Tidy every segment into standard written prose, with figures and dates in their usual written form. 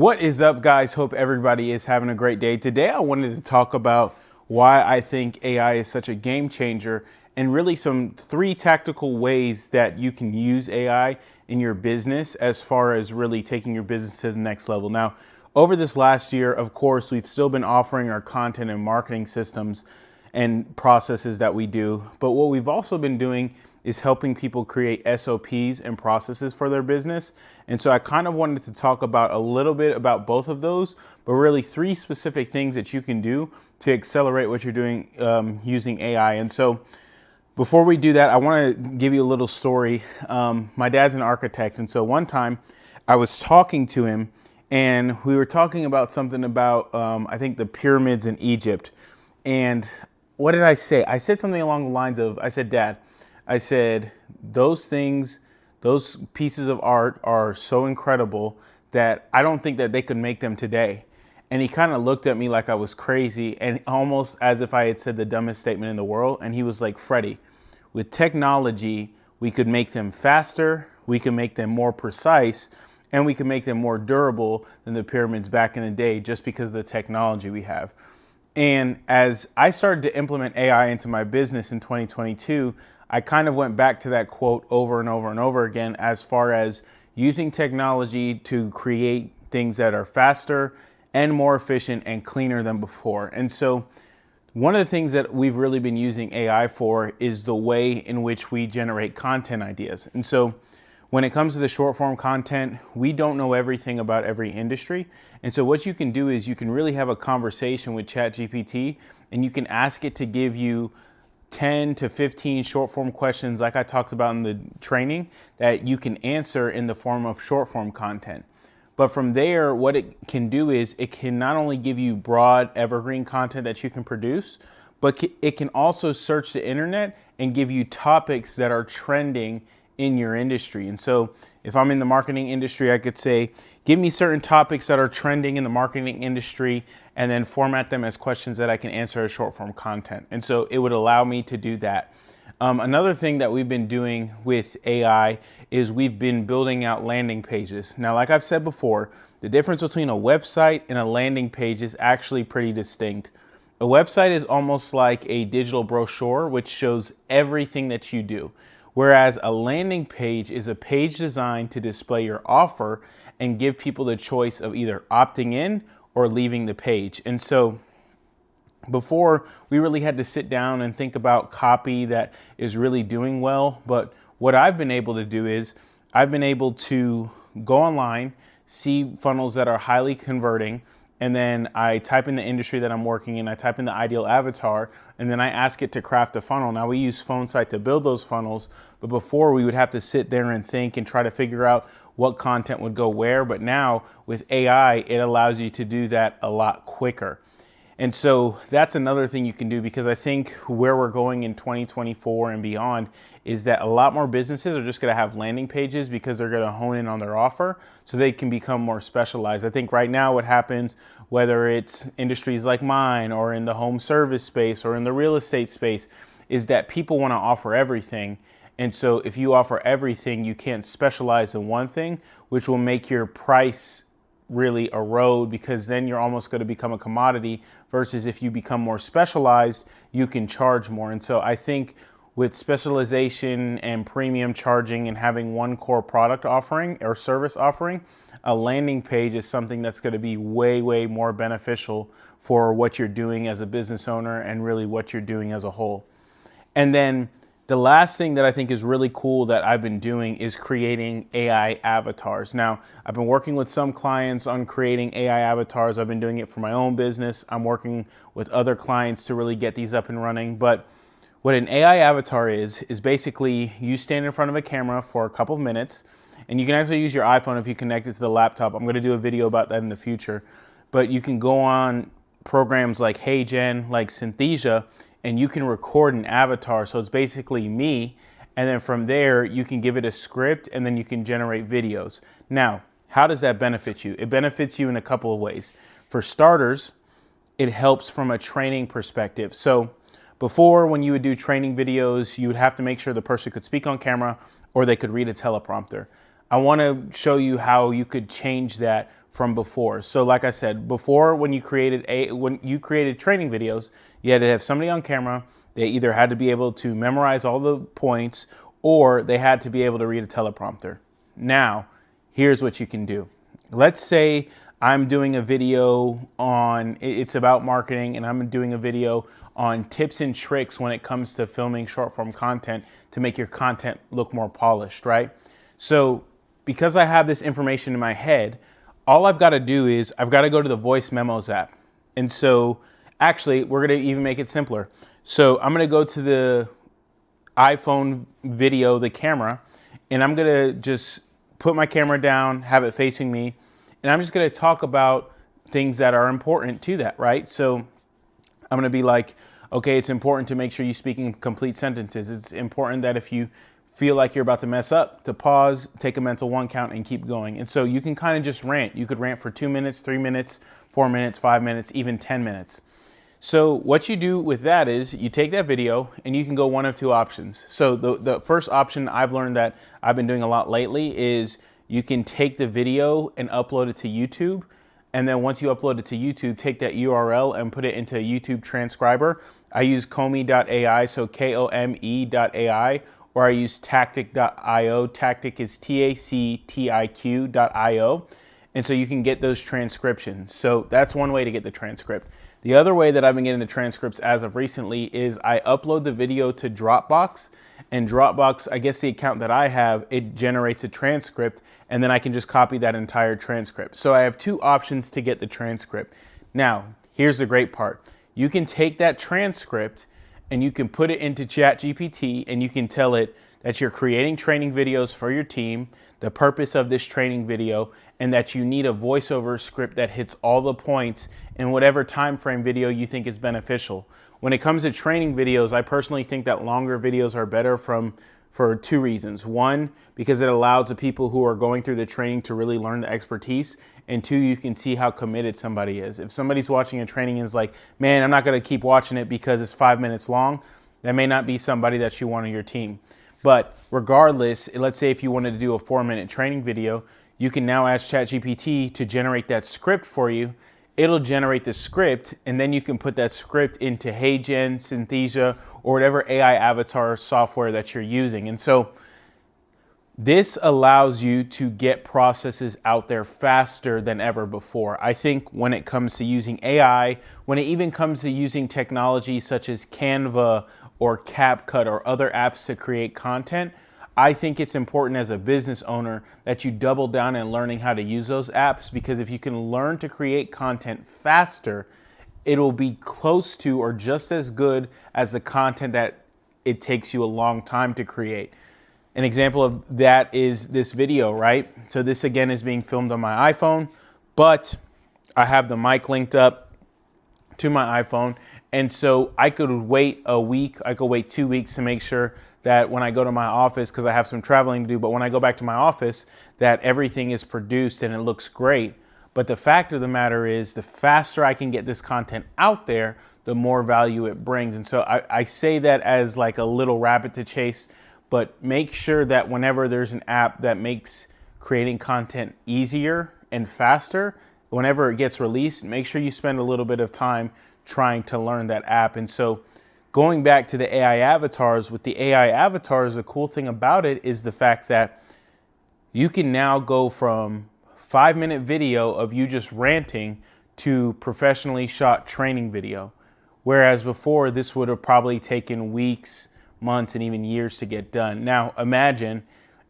What is up, guys? Hope everybody is having a great day. Today, I wanted to talk about why I think AI is such a game changer and really some three tactical ways that you can use AI in your business as far as really taking your business to the next level. Now, over this last year, of course, we've still been offering our content and marketing systems and processes that we do. But what we've also been doing is helping people create SOPs and processes for their business. And so I kind of wanted to talk about a little bit about both of those, but really three specific things that you can do to accelerate what you're doing using AI. And so before we do that, I want to give you a little story. My dad's an architect. And so one time I was talking to him and we were talking about something about, I think, the pyramids in Egypt. And what did I say? I said something along the lines of, I said, Dad, I said, those things, those pieces of art are so incredible that I don't think that they could make them today. And he kind of looked at me like I was crazy and almost as if I had said the dumbest statement in the world. And he was like, Freddie, with technology, we could make them faster, we can make them more precise, and we can make them more durable than the pyramids back in the day just because of the technology we have. And as I started to implement AI into my business in 2022, I kind of went back to that quote over and over and over again as far as using technology to create things that are faster and more efficient and cleaner than before. And so one of the things that we've really been using AI for is the way in which we generate content ideas. And so when it comes to the short form content, we don't know everything about every industry. And so what you can do is you can really have a conversation with ChatGPT and you can ask it to give you 10 to 15 short form questions like I talked about in the training that you can answer in the form of short form content. But from there, what it can do is it can not only give you broad evergreen content that you can produce, but it can also search the internet and give you topics that are trending in your industry. And so if I'm in the marketing industry, I could say, give me certain topics that are trending in the marketing industry and then format them as questions that I can answer as short form content. And so it would allow me to do that. Another thing that we've been doing with AI is we've been building out landing pages. Now, like I've said before, the difference between a website and a landing page is actually pretty distinct. A website is almost like a digital brochure, which shows everything that you do. Whereas a landing page is a page designed to display your offer and give people the choice of either opting in or leaving the page. And so before, we really had to sit down and think about copy that is really doing well. But what I've been able to do is I've been able to go online, see funnels that are highly converting, and then I type in the industry that I'm working in, I type in the ideal avatar, and then I ask it to craft a funnel. Now we use PhoneSight to build those funnels, but before we would have to sit there and think and try to figure out what content would go where. But now with AI, it allows you to do that a lot quicker. And so that's another thing you can do, because I think where we're going in 2024 and beyond is that a lot more businesses are just going to have landing pages because they're going to hone in on their offer so they can become more specialized. I think right now what happens, whether it's industries like mine or in the home service space or in the real estate space, is that people want to offer everything. And so if you offer everything, you can't specialize in one thing, which will make your price really erode, because then you're almost going to become a commodity, versus if you become more specialized, you can charge more. And so I think with specialization and premium charging and having one core product offering or service offering, a landing page is something that's going to be way, way more beneficial for what you're doing as a business owner and really what you're doing as a whole. And then the last thing that I think is really cool that I've been doing is creating AI avatars. Now, I've been working with some clients on creating AI avatars. I've been doing it for my own business. I'm working with other clients to really get these up and running. But what an AI avatar is basically you stand in front of a camera for a couple of minutes, and you can actually use your iPhone if you connect it to the laptop. I'm going to do a video about that in the future. But you can go on programs like HeyGen, like Synthesia, and you can record an avatar. So it's basically me. And then from there, you can give it a script and then you can generate videos. Now, how does that benefit you? It benefits you in a couple of ways. For starters, it helps from a training perspective. So before, when you would do training videos, you would have to make sure the person could speak on camera or they could read a teleprompter. I want to show you how you could change that from before. So like I said, before when you created training videos, you had to have somebody on camera. They either had to be able to memorize all the points or they had to be able to read a teleprompter. Now, here's what you can do. Let's say I'm doing a video on, it's about marketing, and I'm doing a video on tips and tricks when it comes to filming short form content to make your content look more polished, right? So because I have this information in my head, all I've got to do is I've got to go to the voice memos app. And so actually we're going to even make it simpler. So I'm going to go to the iPhone video, the camera, and I'm going to just put my camera down, have it facing me, and I'm just going to talk about things that are important to that, right? So I'm going to be like, okay, it's important to make sure you speak in complete sentences. It's important that if you feel like you're about to mess up, to pause, take a mental 1 count, and keep going. And so you can kind of just rant. You could rant for 2 minutes, 3 minutes, 4 minutes, 5 minutes, even 10 minutes. So what you do with that is you take that video and you can go one of two options. So the first option I've learned that I've been doing a lot lately is you can take the video and upload it to YouTube. And then once you upload it to YouTube, take that URL and put it into a YouTube transcriber. I use Komi.ai, so Kome.ai, or I use tactic.io. Tactic is TACTIQ.io. And so you can get those transcriptions. So that's one way to get the transcript. The other way that I've been getting the transcripts as of recently is I upload the video to Dropbox, and Dropbox, I guess the account that I have, it generates a transcript, and then I can just copy that entire transcript. So I have two options to get the transcript. Now, here's the great part. You can take that transcript and you can put it into ChatGPT and you can tell it that you're creating training videos for your team, the purpose of this training video, and that you need a voiceover script that hits all the points in whatever time frame video you think is beneficial. When it comes to training videos, I personally think that longer videos are better for two reasons. One, because it allows the people who are going through the training to really learn the expertise. And two, you can see how committed somebody is. If somebody's watching a training and is like, man, I'm not going to keep watching it because it's 5 minutes long, that may not be somebody that you want on your team. But regardless, let's say if you wanted to do a 4-minute training video, you can now ask ChatGPT to generate that script for you. It'll generate the script, and then you can put that script into HeyGen, Synthesia, or whatever AI avatar software that you're using. And so this allows you to get processes out there faster than ever before. I think when it comes to using AI, when it even comes to using technology such as Canva or CapCut or other apps to create content, I think it's important as a business owner that you double down in learning how to use those apps, because if you can learn to create content faster, it'll be close to or just as good as the content that it takes you a long time to create. An example of that is this video, right? So this again is being filmed on my iPhone, but I have the mic linked up to my iPhone. And so I could wait a week, I could wait 2 weeks to make sure that when I go to my office, because I have some traveling to do, but when I go back to my office, that everything is produced and it looks great. But the fact of the matter is, the faster I can get this content out there, the more value it brings. And so I say that as like a little rabbit to chase, but make sure that whenever there's an app that makes creating content easier and faster, whenever it gets released, make sure you spend a little bit of time trying to learn that app. And so going back to the AI avatars, with the AI avatars, the cool thing about it is the fact that you can now go from 5-minute video of you just ranting to professionally shot training video. Whereas before, this would have probably taken weeks, months, and even years to get done. Now, imagine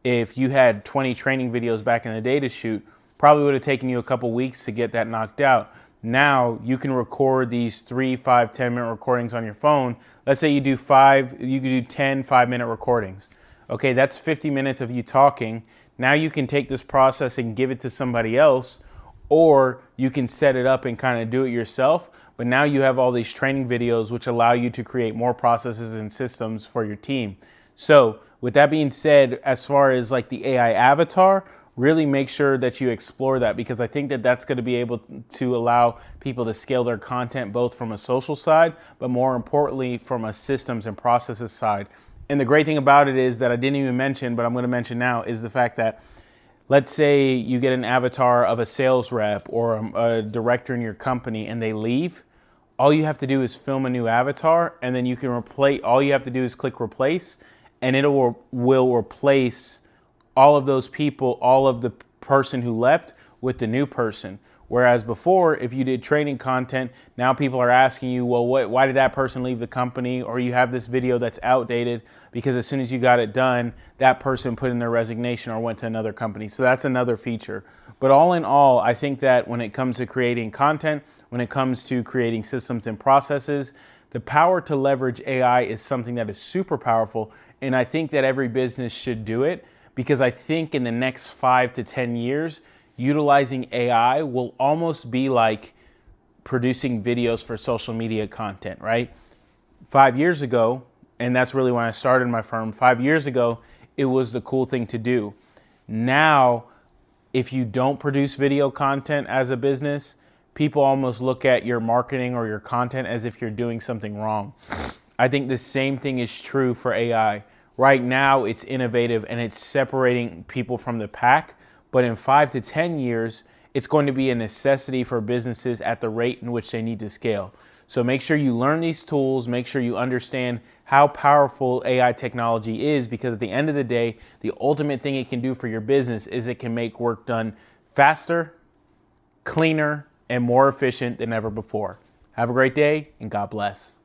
if you had 20 training videos back in the day to shoot, probably would have taken you a couple weeks to get that knocked out. Now you can record these 3, 5, 10-minute recordings on your phone. Let's say you do 10 5-minute recordings. Okay, that's 50 minutes of you talking. Now you can take this process and give it to somebody else, or you can set it up and kind of do it yourself. But now you have all these training videos which allow you to create more processes and systems for your team. So with that being said, as far as like the AI avatar, really make sure that you explore that, because I think that that's going to be able to allow people to scale their content both from a social side, but more importantly from a systems and processes side. And the great thing about it is that I didn't even mention, but I'm going to mention now, is the fact that let's say you get an avatar of a sales rep or a director in your company and they leave. All you have to do is film a new avatar, and then you can replace, all you have to do is click replace, and it will replace all of those people, all of the person who left with the new person. Whereas before, if you did training content, now people are asking you, well, why did that person leave the company? Or you have this video that's outdated because as soon as you got it done, that person put in their resignation or went to another company. So that's another feature. But all in all, I think that when it comes to creating content, when it comes to creating systems and processes, the power to leverage AI is something that is super powerful. And I think that every business should do it, because I think in the next 5 to 10 years, utilizing AI will almost be like producing videos for social media content, right? 5 years ago, and that's really when I started my firm, 5 years ago, it was the cool thing to do. Now, if you don't produce video content as a business, people almost look at your marketing or your content as if you're doing something wrong. I think the same thing is true for AI. Right now, it's innovative and it's separating people from the pack. But in 5 to 10 years, it's going to be a necessity for businesses at the rate in which they need to scale. So make sure you learn these tools, make sure you understand how powerful AI technology is, because at the end of the day, the ultimate thing it can do for your business is it can make work done faster, cleaner, and more efficient than ever before. Have a great day, and God bless.